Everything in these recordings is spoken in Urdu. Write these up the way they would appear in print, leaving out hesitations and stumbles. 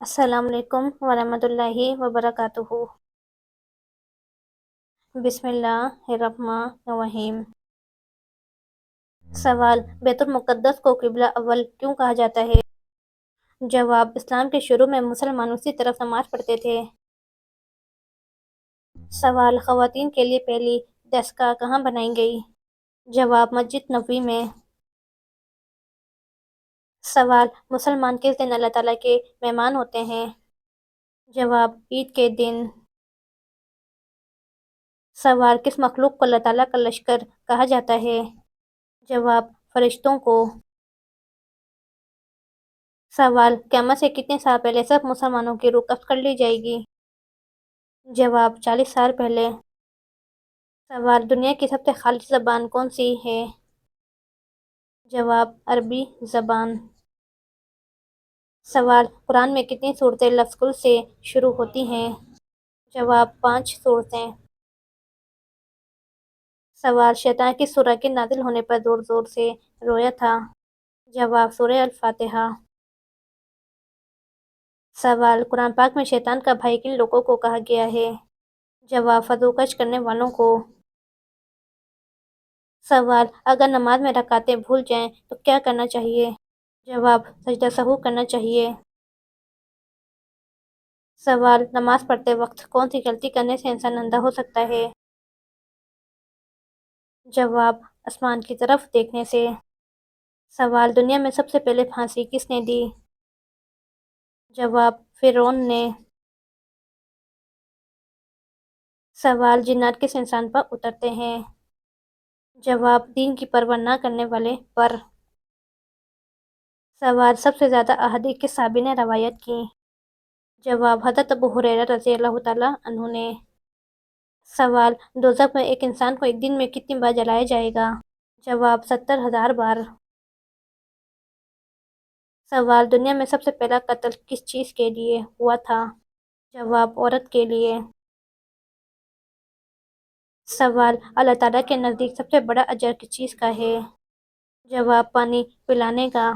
السلام علیکم ورحمۃ اللہ وبرکاتہ۔ بسم اللہ الرحمن الرحیم۔ سوال: بیت المقدس کو قبلہ اول کیوں کہا جاتا ہے؟ جواب: اسلام کے شروع میں مسلمان اسی طرف نماز پڑھتے تھے۔ سوال: خواتین کے لیے پہلی دستگاہ کہاں بنائی گئی؟ جواب: مسجد نبوی میں۔ سوال: مسلمان کس دن اللہ تعالیٰ کے مہمان ہوتے ہیں؟ جواب: عید کے دن۔ سوال: کس مخلوق کو اللہ تعالیٰ کا لشکر کہا جاتا ہے؟ جواب: فرشتوں کو۔ سوال: قیامت سے کتنے سال پہلے سب مسلمانوں کی روح قبض کر لی جائے گی؟ جواب: 40 سال پہلے۔ سوال: دنیا کی سب سے خالص زبان کون سی ہے؟ جواب: عربی زبان۔ سوال: قرآن میں کتنی سورتیں لفظ کل سے شروع ہوتی ہیں؟ جواب: 5 سورتیں۔ سوال: شیطان کس سورہ کے نازل ہونے پر زور زور سے رویا تھا؟ جواب: سورہ الفاتحہ۔ سوال: قرآن پاک میں شیطان کا بھائی کن لوگوں کو کہا گیا ہے؟ جواب: فضوکش کرنے والوں کو۔ سوال: اگر نماز میں رکعتیں بھول جائیں تو کیا کرنا چاہیے؟ جواب: سجدہ سہو کرنا چاہیے۔ سوال: نماز پڑھتے وقت کون سی غلطی کرنے سے انسان اندھا ہو سکتا ہے؟ جواب: آسمان کی طرف دیکھنے سے۔ سوال: دنیا میں سب سے پہلے پھانسی کس نے دی؟ جواب: فرعون نے۔ سوال: جنات کس انسان پر اترتے ہیں؟ جواب: دین کی پرواہ نہ کرنے والے پر۔ سوال: سب سے زیادہ احادیث کس صحابی نے روایت کی؟ جواب: حضرت ابو ہریرہ رضی اللہ تعالیٰ عنہ نے۔ سوال: دوزخ میں ایک انسان کو ایک دن میں کتنی بار جلایا جائے گا؟ جواب: 70,000 بار۔ سوال: دنیا میں سب سے پہلا قتل کس چیز کے لیے ہوا تھا؟ جواب: عورت کے لیے۔ سوال: اللہ تعالیٰ کے نزدیک سب سے بڑا اجر کس چیز کا ہے؟ جواب: پانی پلانے کا۔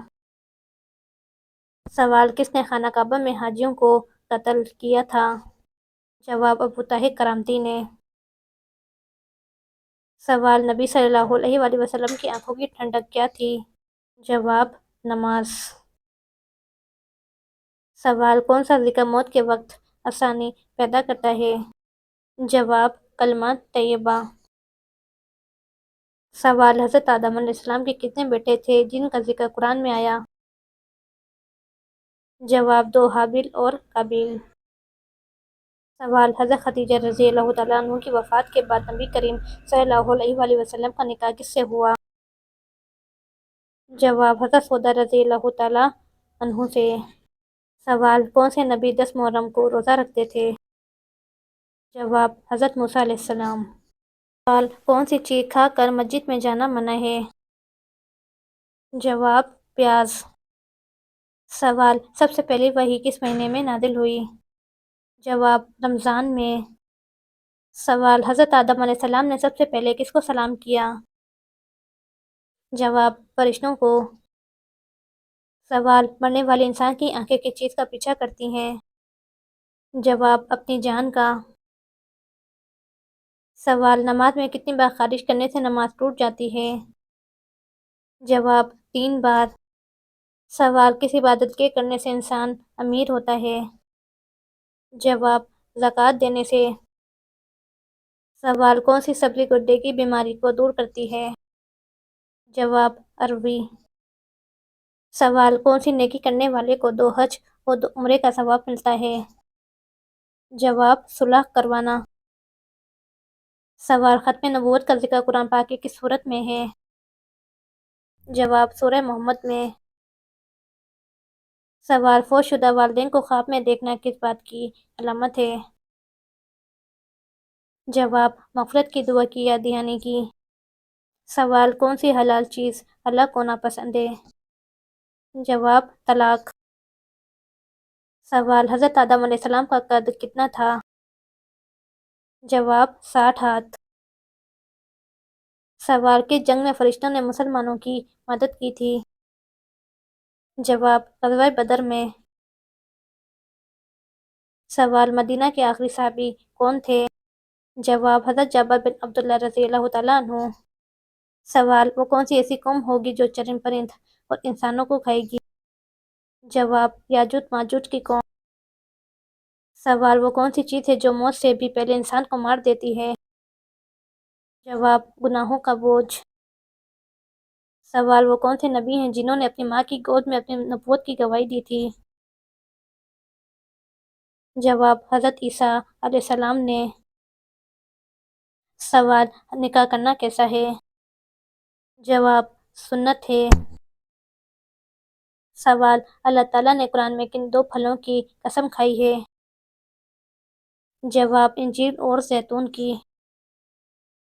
سوال: کس نے خانہ کعبہ میں حاجیوں کو قتل کیا تھا؟ جواب: ابو طاہر کرامتی نے۔ سوال: نبی صلی اللہ علیہ وآلہ وسلم کی آنکھوں کی ٹھنڈک کیا تھی؟ جواب: نماز۔ سوال: کون سا ذکر موت کے وقت آسانی پیدا کرتا ہے؟ جواب: کلمہ طیبہ۔ سوال: حضرت آدم علیہ السلام کے کتنے بیٹے تھے جن کا ذکر قرآن میں آیا؟ جواب: 2 حابیل اور قابیل۔ سوال: حضرت خدیجہ رضی اللہ تعالیٰ عنہ کی وفات کے بعد نبی کریم صلی اللہ علیہ وآلہ وسلم کا نکاح کس سے ہوا؟ جواب: حضرت سودا رضی اللہ تعالیٰ عنہ سے۔ سوال: کون سے نبی 10 محرم کو روزہ رکھتے تھے؟ جواب: حضرت موسیٰ علیہ السلام۔ سوال: کون سی چیز کھا کر مسجد میں جانا منع ہے؟ جواب: پیاز۔ سوال: سب سے پہلی وحی کس مہینے میں نازل ہوئی؟ جواب: رمضان میں۔ سوال: حضرت آدم علیہ السلام نے سب سے پہلے کس کو سلام کیا؟ جواب: فرشتوں کو۔ سوال: مرنے والے انسان کی آنکھیں کس چیز کا پیچھا کرتی ہیں؟ جواب: اپنی جان کا۔ سوال: نماز میں کتنی بار خارج کرنے سے نماز ٹوٹ جاتی ہے؟ جواب: 3 بار۔ سوال: کس عبادت کے کرنے سے انسان امیر ہوتا ہے؟ جواب: زکوٰۃ دینے سے۔ سوال: کون سی سبزی گردے کی بیماری کو دور کرتی ہے؟ جواب: اروی۔ سوال: کون سی نیکی کرنے والے کو 2 حج اور 2 عمرے کا ثواب ملتا ہے؟ جواب: صلح کروانا۔ سوال: ختم نبوت کا ذکر قرآن پاک کی کس سورت میں ہے؟ جواب: سورہ محمد میں۔ سوال: فوت شدہ والدین کو خواب میں دیکھنا کس بات کی علامت ہے؟ جواب: مغفرت کی دعا کی یاد دہانی کی۔ سوال: کون سی حلال چیز اللہ کو ناپسند ہے؟ جواب: طلاق۔ سوال: حضرت آدم علیہ السلام کا قد کتنا تھا؟ جواب: 60 ہاتھ۔ سوال: کس جنگ میں فرشتوں نے مسلمانوں کی مدد کی تھی؟ جواب: غزوہ بدر میں۔ سوال مدینہ کے آخری صحابی کون تھے؟ جواب حضرت جابر بن عبداللہ رضی اللہ تعالیٰ عنہ۔ سوال وہ کون سی ایسی قوم ہوگی جو چرند پرند اور انسانوں کو کھائے گی؟ جواب یاجوج ماجوج کی قوم۔ سوال وہ کون سی چیز ہے جو موت سے بھی پہلے انسان کو مار دیتی ہے؟ جواب گناہوں کا بوجھ۔ سوال وہ کون سے نبی ہیں جنہوں نے اپنی ماں کی گود میں اپنی نبوت کی گواہی دی تھی؟ جواب حضرت عیسیٰ علیہ السلام نے۔ سوال نکاح کرنا کیسا ہے؟ جواب سنت ہے۔ سوال اللہ تعالیٰ نے قرآن میں کن 2 پھلوں کی قسم کھائی ہے؟ جواب انجیر اور زیتون کی۔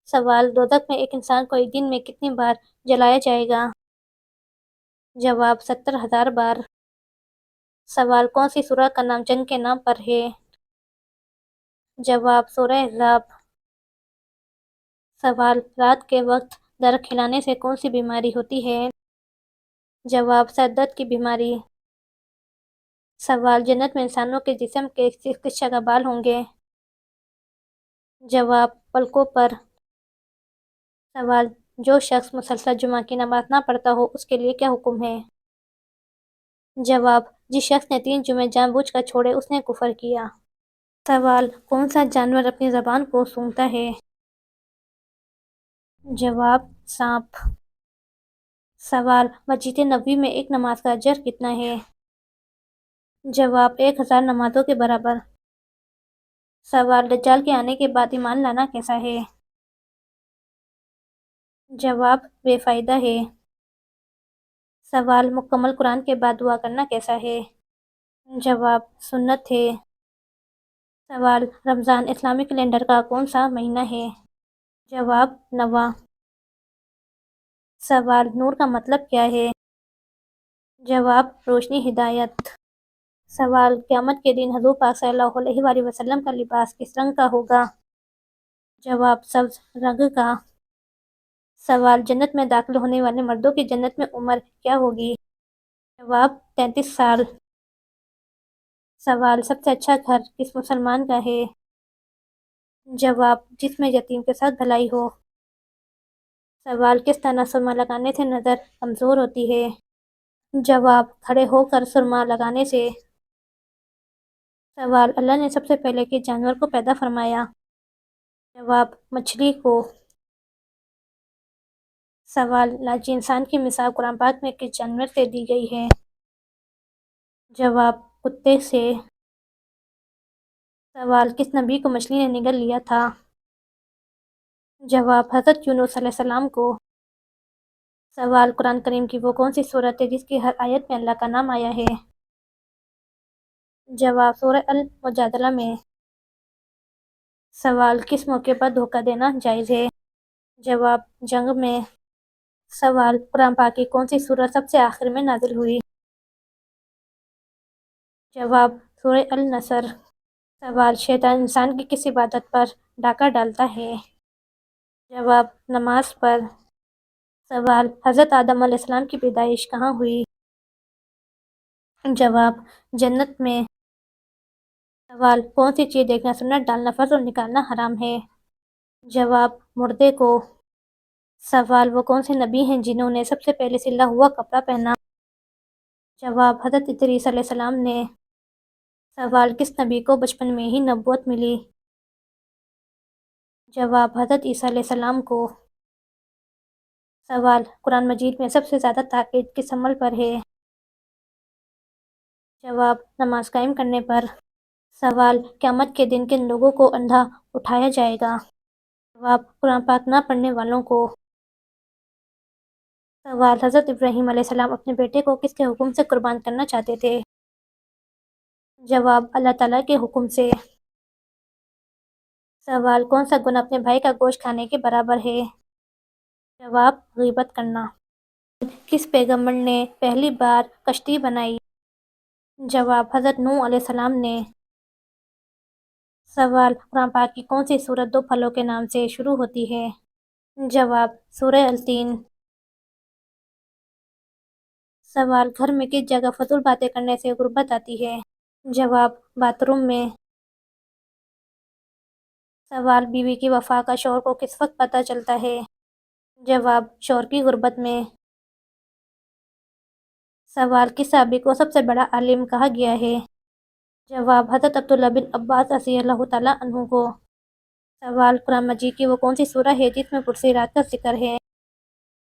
سوال دوزخ میں ایک انسان کو ایک دن میں کتنی بار جلایا جائے گا؟ جواب 70,000 بار۔ سوال کون سی سورہ کا نام جنگ کے نام پر ہے؟ جواب سورہ احزاب۔ سوال رات کے وقت درخت کھلانے سے کون سی بیماری ہوتی ہے؟ جواب سر درد کی بیماری۔ سوال جنت میں انسانوں کے جسم کے کس جگہ بال ہوں گے؟ جواب پلکوں پر۔ سوال جو شخص مسلسل جمعہ کی نماز نہ پڑھتا ہو اس کے لیے کیا حکم ہے؟ جواب جس شخص نے 3 جمعے جان بوجھ کر چھوڑے اس نے کفر کیا۔ سوال کون سا جانور اپنی زبان کو سونگھتا ہے؟ جواب سانپ۔ سوال مسجد نبوی میں ایک نماز کا اجر کتنا ہے؟ جواب 1000 نمازوں کے برابر۔ سوال دجال کے آنے کے بعد ایمان لانا کیسا ہے؟ جواب بے فائدہ ہے۔ سوال مکمل قرآن کے بعد دعا کرنا کیسا ہے؟ جواب سنت ہے۔ سوال رمضان اسلامی کیلنڈر کا کون سا مہینہ ہے؟ جواب نواں۔ سوال نور کا مطلب کیا ہے؟ جواب روشنی ہدایت۔ سوال قیامت کے دن حضور پاک صلی اللہ علیہ وآلہ وسلم کا لباس کس رنگ کا ہوگا؟ جواب سبز رنگ کا۔ سوال جنت میں داخل ہونے والے مردوں کی جنت میں عمر کیا ہوگی؟ جواب 33 سال۔ سوال سب سے اچھا گھر کس مسلمان کا ہے؟ جواب جس میں یتیم کے ساتھ بھلائی ہو۔ سوال کس طرح سرما لگانے سے نظر کمزور ہوتی ہے؟ جواب کھڑے ہو کر سرما لگانے سے۔ سوال اللہ نے سب سے پہلے کس جانور کو پیدا فرمایا؟ جواب مچھلی کو۔ سوال لاجی انسان کی مثال قرآن پاک میں کس جانور سے دی گئی ہے؟ جواب کتے سے۔ سوال کس نبی کو مچھلی نے نگل لیا تھا؟ جواب حضرت یونس علیہ السلام کو۔ سوال قرآن کریم کی وہ کون سی سورت ہے جس کی ہر آیت میں اللہ کا نام آیا ہے؟ جواب سورہ المجادلہ میں۔ سوال کس موقع پر دھوکہ دینا جائز ہے؟ جواب جنگ میں۔ سوال قرآن پاک کی کون سی سورت سب سے آخر میں نازل ہوئی؟ جواب سورہ النصر۔ سوال شیطان انسان کی کس عبادت پر ڈاکہ ڈالتا ہے؟ جواب نماز پر۔ سوال حضرت آدم علیہ السلام کی پیدائش کہاں ہوئی؟ جواب جنت میں۔ سوال کون سی چیز دیکھنا سنت ڈالنا فرض اور نکالنا حرام ہے؟ جواب مردے کو۔ سوال وہ کون سے نبی ہیں جنہوں نے سب سے پہلے سلا ہوا کپڑا پہنا؟ جواب حضرت ادریس علیہ السلام نے۔ سوال کس نبی کو بچپن میں ہی نبوت ملی؟ جواب حضرت عیسیٰ علیہ السلام کو۔ سوال قرآن مجید میں سب سے زیادہ تاکید کس عمل پر ہے؟ جواب نماز قائم کرنے پر۔ سوال قیامت کے دن کن لوگوں کو اندھا اٹھایا جائے گا؟ جواب قرآن پاک نہ پڑھنے والوں کو۔ سوال حضرت ابراہیم علیہ السلام اپنے بیٹے کو کس کے حکم سے قربان کرنا چاہتے تھے؟ جواب اللہ تعالیٰ کے حکم سے۔ سوال کون سا گناہ اپنے بھائی کا گوشت کھانے کے برابر ہے؟ جواب غیبت کرنا۔ کس پیغمبر نے پہلی بار کشتی بنائی؟ جواب حضرت نوح علیہ السلام نے۔ سوال قرآن پاک کی کون سی سورت 2 پھلوں کے نام سے شروع ہوتی ہے؟ جواب سورہ التین۔ سوال گھر میں کس جگہ فضول باتیں کرنے سے غربت آتی ہے؟ جواب باتھ روم میں۔ سوال بیوی کی وفا کا شوہر کو کس وقت پتہ چلتا ہے؟ جواب شوہر کی غربت میں۔ سوال کس صحابی کو سب سے بڑا عالم کہا گیا ہے؟ جواب حضرت عبداللہ بن عباس رضی اللہ تعالیٰ عنہ کو۔ سوال قرآن مجید کی وہ کون سی سورہ ہے جس میں پرسرات کا ذکر ہے؟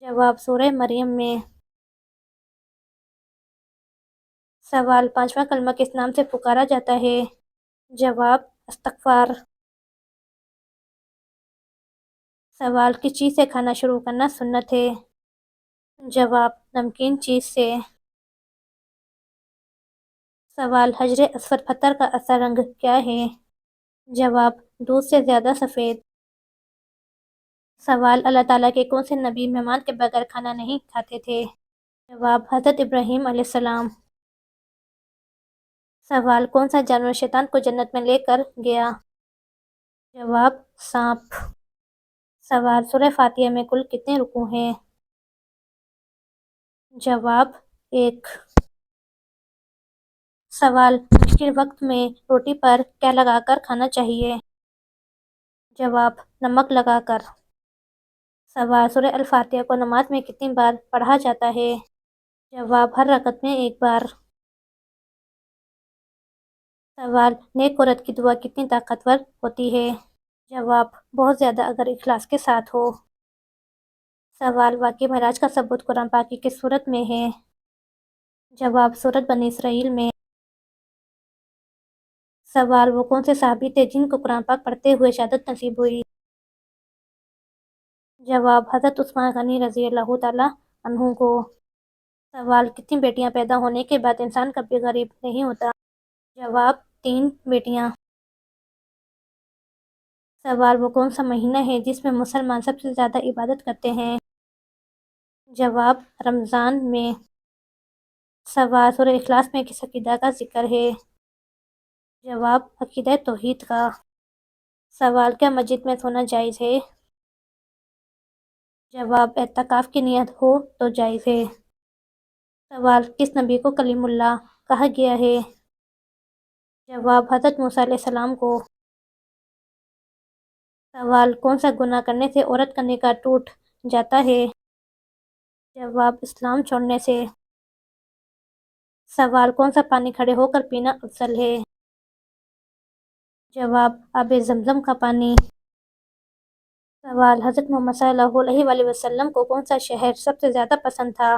جواب سورہ مریم میں۔ سوال پانچواں کلمہ کس نام سے پکارا جاتا ہے؟ جواب استغفار۔ سوال کس چیز سے کھانا شروع کرنا سنت ہے؟ جواب نمکین چیز سے۔ سوال حجر اسود پتھر کا اصل رنگ کیا ہے؟ جواب دودھ سے زیادہ سفید۔ سوال اللہ تعالیٰ کے کون سے نبی مہمان کے بغیر کھانا نہیں کھاتے تھے؟ جواب حضرت ابراہیم علیہ السلام۔ سوال کون سا جانور شیطان کو جنت میں لے کر گیا؟ جواب سانپ۔ سوال سورہ فاتحہ میں کل کتنے رکوع ہیں؟ جواب 1۔ سوال مشکل وقت میں روٹی پر کیا لگا کر کھانا چاہیے؟ جواب نمک لگا کر۔ سوال سورہ الفاتحہ کو نماز میں کتنی بار پڑھا جاتا ہے؟ جواب ہر رکعت میں 1 بار۔ سوال نیک عورت کی دعا کتنی طاقتور ہوتی ہے؟ جواب بہت زیادہ اگر اخلاص کے ساتھ ہو۔ سوال واقعہ معراج کا ثبوت قرآن پاک کی کس سورت میں ہے؟ جواب سورت بنی اسرائیل میں۔ سوال وہ کون سے صحابی تھے جن کو قرآن پاک پڑھتے ہوئے شہادت نصیب ہوئی؟ جواب حضرت عثمان غنی رضی اللہ تعالیٰ عنہ کو۔ سوال کتنی بیٹیاں پیدا ہونے کے بعد انسان کبھی غریب نہیں ہوتا؟ جواب 3 بیٹیاں۔ سوال وہ کون سا مہینہ ہے جس میں مسلمان سب سے زیادہ عبادت کرتے ہیں؟ جواب رمضان میں۔ سوال سورہ اخلاص میں کس عقیدہ کا ذکر ہے؟ جواب عقیدہ توحید کا۔ سوال کیا مسجد میں سونا جائز ہے؟ جواب اعتکاف کی نیت ہو تو جائز ہے۔ سوال کس نبی کو کلیم اللہ کہا گیا ہے؟ جواب حضرت موسیٰ علیہ السلام کو۔ سوال کون سا گناہ کرنے سے عورت کا نکاح ٹوٹ جاتا ہے؟ جواب اسلام چھوڑنے سے۔ سوال کون سا پانی کھڑے ہو کر پینا افضل ہے؟ جواب آب زمزم کا پانی۔ سوال حضرت محمد صلی اللہ علیہ وآلہ وسلم کو کون سا شہر سب سے زیادہ پسند تھا؟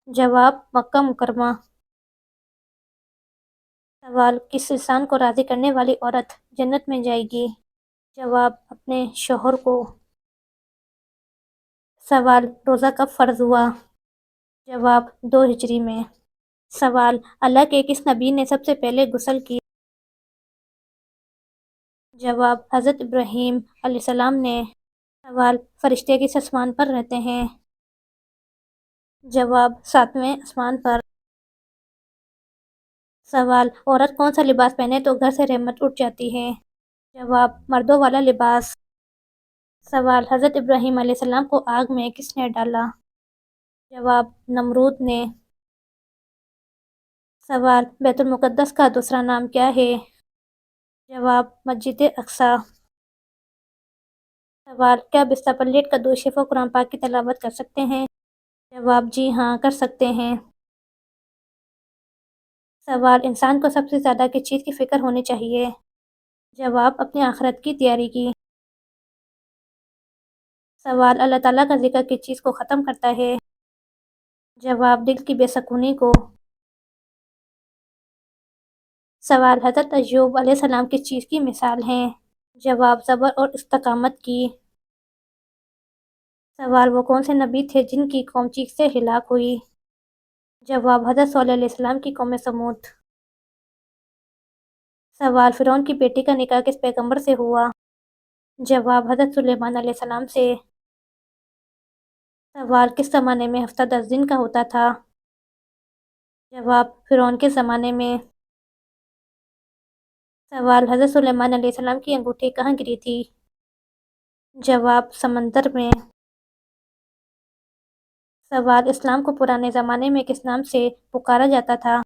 جواب مکہ مکرمہ۔ سوال کس انسان کو راضی کرنے والی عورت جنت میں جائے گی؟ جواب اپنے شوہر کو۔ سوال روزہ کب فرض ہوا؟ جواب 2 ہجری میں۔ سوال اللہ کے کس نبی نے سب سے پہلے غسل کیا؟ جواب حضرت ابراہیم علیہ السلام نے۔ سوال فرشتے کس آسمان پر رہتے ہیں؟ جواب 7ویں آسمان پر۔ سوال عورت کون سا لباس پہنے تو گھر سے رحمت اٹھ جاتی ہے؟ جواب مردوں والا لباس۔ سوال حضرت ابراہیم علیہ السلام کو آگ میں کس نے ڈالا؟ جواب نمرود نے۔ سوال بیت المقدس کا دوسرا نام کیا ہے؟ جواب مسجد اقصی۔ سوال کیا بستر پر لیٹ کر درود شریف و قرآن پاک کی تلاوت کر سکتے ہیں؟ جواب جی ہاں کر سکتے ہیں۔ سوال انسان کو سب سے زیادہ کس چیز کی فکر ہونی چاہیے؟ جواب اپنی آخرت کی تیاری کی۔ سوال اللہ تعالیٰ کا ذکر کس چیز کو ختم کرتا ہے؟ جواب دل کی بے سکونی کو۔ سوال حضرت ایوب علیہ السلام کس چیز کی مثال ہیں؟ جواب صبر اور استقامت کی۔ سوال وہ کون سے نبی تھے جن کی قوم چیخ سے ہلاک ہوئی؟ جواب حضرت صالح علیہ السلام کی قوم سمود۔ سوال فرعون کی بیٹی کا نکاح کس پیغمبر سے ہوا؟ جواب حضرت سلیمان علیہ السلام سے۔ سوال کس زمانے میں ہفتہ 10 دن کا ہوتا تھا؟ جواب فرعون کے زمانے میں۔ سوال حضرت سلیمان علیہ السلام کی انگوٹھی کہاں گری تھی؟ جواب سمندر میں۔ سوال اسلام کو پرانے زمانے میں کس نام سے پکارا جاتا تھا؟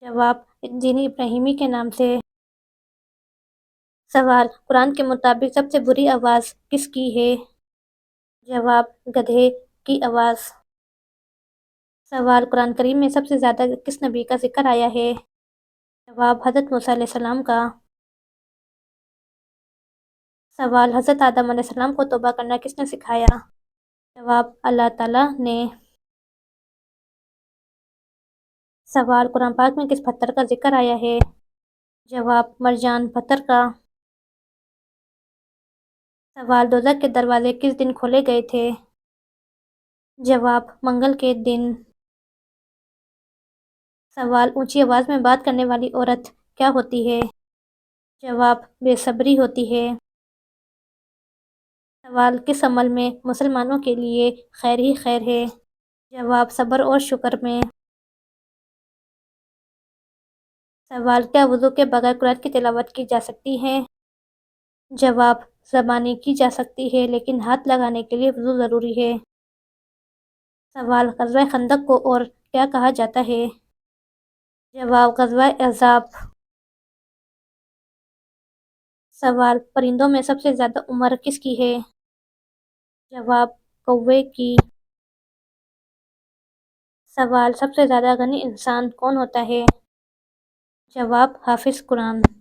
جواب دین ابراہیمی کے نام سے۔ سوال، قرآن کے مطابق سب سے بری آواز کس کی ہے؟ جواب، گدھے کی آواز۔ سوال، قرآن کریم میں سب سے زیادہ کس نبی کا ذکر آیا ہے؟ جواب، حضرت موسیٰ علیہ السلام کا۔ سوال، حضرت آدم علیہ السلام کو توبہ کرنا کس نے سکھایا؟ جواب، اللہ تعالیٰ نے۔ سوال، قرآن پاک میں کس پتھر کا ذکر آیا ہے؟ جواب، مرجان پتھر کا۔ سوال، دوزخ کے دروازے کس دن کھولے گئے تھے؟ جواب، منگل کے دن۔ سوال، اونچی آواز میں بات کرنے والی عورت کیا ہوتی ہے؟ جواب، بے صبری ہوتی ہے۔ سوال، کس عمل میں مسلمانوں کے لیے خیر ہی خیر ہے؟ جواب، صبر اور شکر میں۔ سوال، کیا وضو کے بغیر قرآن کی تلاوت کی جا سکتی ہے؟ جواب، زبانی کی جا سکتی ہے لیکن ہاتھ لگانے کے لیے وضو ضروری ہے۔ سوال، غزوہ خندق کو اور کیا کہا جاتا ہے؟ جواب، غزوہ احزاب۔ سوال، پرندوں میں سب سے زیادہ عمر کس کی ہے؟ جواب، کوے کی۔ سوال، سب سے زیادہ غنی انسان کون ہوتا ہے؟ جواب، حافظ قرآن۔